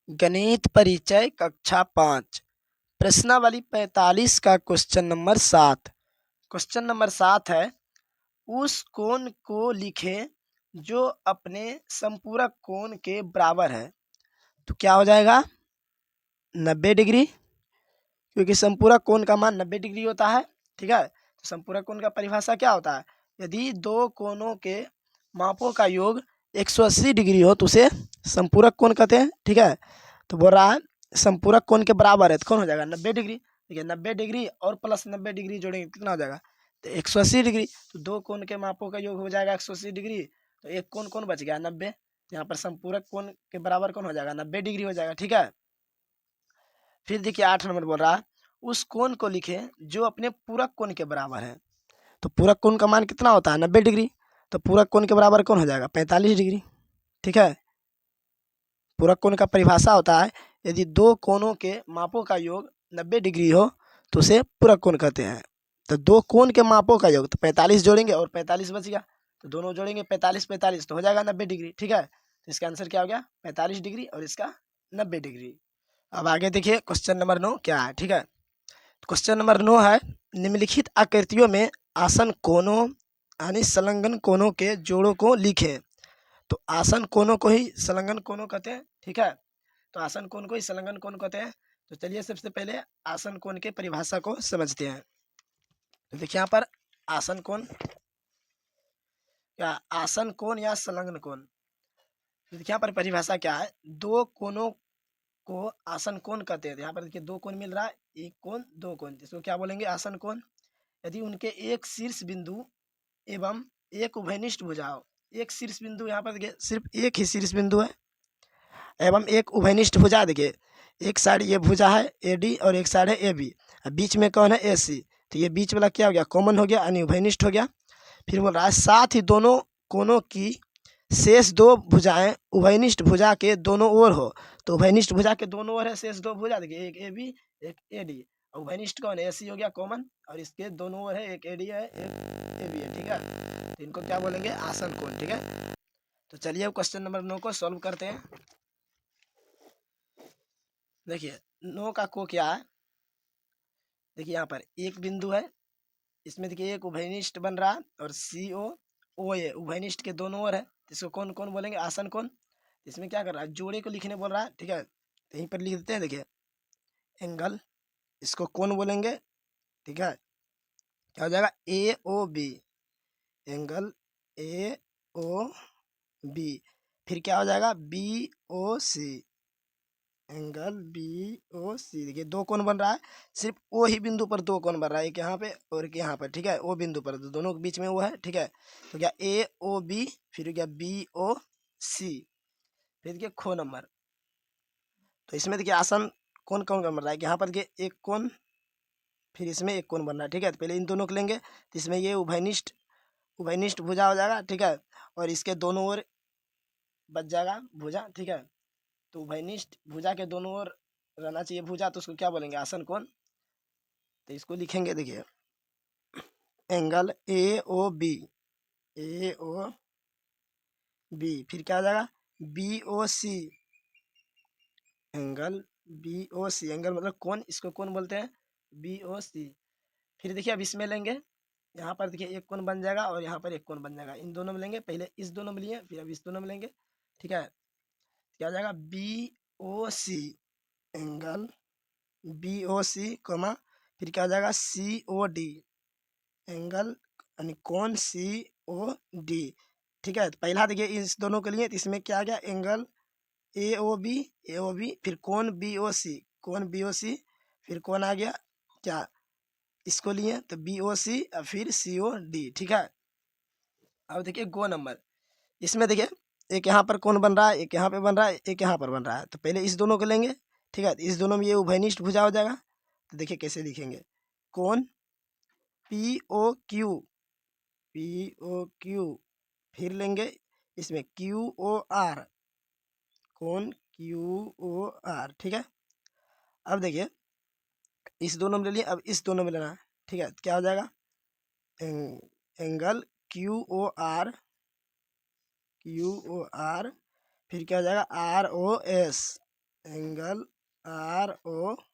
गणित परिचय कक्षा 5 प्रश्नावली 45 का क्वेश्चन नंबर 7। क्वेश्चन नंबर 7 है, उस कोण को लिखें जो अपने संपूरक कोण के बराबर है। तो क्या हो जाएगा 90 डिग्री, क्योंकि संपूरक कोण का मान 90 डिग्री होता है। ठीक है, तो संपूरक कोण का परिभाषा क्या होता है, यदि दो कोणों के मापों का योग 180 डिग्री हो तो उसे संपूरक कोण कहते हैं। ठीक है, तो बोल रहा है संपूरक कोण के बराबर है तो कौन हो जाएगा 90 डिग्री। ठीक है, 90 डिग्री और प्लस 90 डिग्री जोड़ेंगे कितना हो जाएगा, तो 180 डिग्री। तो दो कोण के मापों का योग हो जाएगा 180 डिग्री, तो एक कोण कौन बच गया 90। यहाँ पर संपूरक कोण के बराबर कौन हो जाएगा 90 डिग्री हो जाएगा। ठीक है, फिर देखिए 8 नंबर बोल रहा है, उस कोण को लिखें जो अपने पूरक कोण के बराबर है। तो पूरक कोण का मान कितना होता है 90 डिग्री, तो पूरक कोण के बराबर कौन हो जाएगा 45 डिग्री। ठीक है, पूरक कोण का परिभाषा होता है, यदि दो कोणों के मापों का योग 90 डिग्री हो तो उसे पूरक कोण कहते हैं। तो दो कोण के मापों का योग, तो 45 जोड़ेंगे और 45 बच गया, तो दोनों जोड़ेंगे 45 45 तो हो जाएगा 90 डिग्री। ठीक है, तो इसका आंसर क्या हो गया 45 डिग्री और इसका 90 डिग्री। अब आगे देखिए क्वेश्चन नंबर 9 क्या है। ठीक है, क्वेश्चन नंबर 9 है, निम्नलिखित आकृतियों में आसन कोणों यानी संलग्न कोणों के जोड़ों को लिखें। तो आसन कोणों को ही संलग्न कोणों कहते हैं। ठीक है, तो आसन कोण को ही संलग्न कोण कहते हैं। तो चलिए सबसे पहले आसन कोण के परिभाषा को समझते हैं। तो देखिए यहाँ पर आसन कोण या आसन कोण या संलग्न कोण, तो देखिए यहाँ पर परिभाषा क्या है, दो कोणों को आसन कोण कहते हैं। तो यहाँ पर देखिए दो कोण मिल रहा है, एक कोण दो कोण, जिसको क्या बोलेंगे आसन कोण। यदि उनके एक शीर्ष बिंदु एवं एक उभयनिष्ठ भुजा हो, एक शीर्ष बिंदु, यहाँ पर देखिए सिर्फ एक ही शीर्ष बिंदु है, एवं एक उभयनिष्ठ भुजा, देखिए एक साइड ये भुजा है AD और एक साइड है AB, बीच में कौन है AC, तो ये बीच वाला क्या हो गया कॉमन हो गया यानी उभयनिष्ठ हो गया। फिर बोल रहा है साथ ही दोनों कोणों की शेष दो भुजाएं उभयनिष्ठ भुजा के दोनों ओर हो। तो उभयनिष्ठ भुजा के दोनों ओर है शेष दो भुजा, देखिए एक AB एक AD, और उभयनिष्ठ कौन है AC हो गया कॉमन, और इसके दोनों ओर है एक AD है एक AB है। ठीक है, तो इनको क्या बोलेंगे आसन कोण। ठीक है, तो चलिए अब क्वेश्चन नंबर 9 को सॉल्व करते हैं। देखिए 9 का को क्या है, देखिए यहाँ पर एक बिंदु है, इसमें देखिए एक उभयनिष्ठ बन रहा है और COO उभयनिष्ठ के दोनों ओर है, तो इसको कौन कौन बोलेंगे आसन कौन। इसमें क्या कर रहा है जोड़े को लिखने बोल रहा है। ठीक है, तो यहीं पर लिख देते हैं, देखिए एंगल, इसको कौन बोलेंगे। ठीक है, क्या हो जाएगा AOB, एंगल AOB। फिर क्या हो जाएगा BOC, एंगल BOC। देखिए दो कोण बन रहा है, सिर्फ वो ही बिंदु पर दो कोण बन रहा है, एक यहाँ पे और एक यहाँ पर। ठीक है, वो बिंदु पर दोनों के बीच में वो है। ठीक है, तो क्या AOB, फिर क्या BOC। फिर देखिए खो नंबर, तो इसमें देखिए आसन कौन कौन का बन रहा है, यहाँ पर देखिए एक कोण, फिर इसमें एक कोण बन रहा है। ठीक है, तो पहले इन दोनों को लेंगे, तो इसमें ये उभयनिष्ठ उभयनिष्ठ भुजा हो जाएगा। ठीक है, और इसके दोनों ओर बच जाएगा भुजा। ठीक है, तो उभयनिष्ठ भुजा के दोनों ओर रहना चाहिए भुजा, तो उसको क्या बोलेंगे आसन कोण। तो इसको लिखेंगे, देखिए एंगल AOB AOB, फिर क्या हो जाएगा BOC, एंगल BOC, एंगल मतलब कोण, इसको कोण बोलते हैं BOC। फिर देखिए अब इसमें लेंगे, यहाँ पर देखिए एक कोण बन जाएगा और यहाँ पर एक कोण बन जाएगा, इन दोनों में लेंगे, पहले इस दोनों में लिए फिर अब इस दोनों में लेंगे। ठीक है, क्या हो जाएगा BOC, एंगल BOC कोमा, फिर क्या हो जाएगा COD, एंगल यानी कोण COD। ठीक है, तो पहला देखिए इस दोनों के लिए, तो इसमें क्या आ गया एंगल AOB, फिर कोण BOC, फिर कौन आ गया क्या इसको लिए तो BOC और फिर COD। ठीक है, अब देखिए गो नंबर, इसमें देखिए एक यहाँ पर कौन बन रहा है, एक यहाँ पे बन रहा है, एक यहाँ पर बन रहा है, तो पहले इस दोनों को लेंगे। ठीक है, तो इस दोनों में ये उभयनिष्ठ भुजा हो जाएगा, तो देखिए कैसे लिखेंगे कौन POQ, फिर लेंगे इसमें QOR, कौन QOR। ठीक है, अब देखिए इस दोनों में ले लिए, अब इस दोनों में लेना है। ठीक है, तो क्या हो जाएगा एंगल QOR, फिर क्या हो जाएगा ROS, एंगल ROC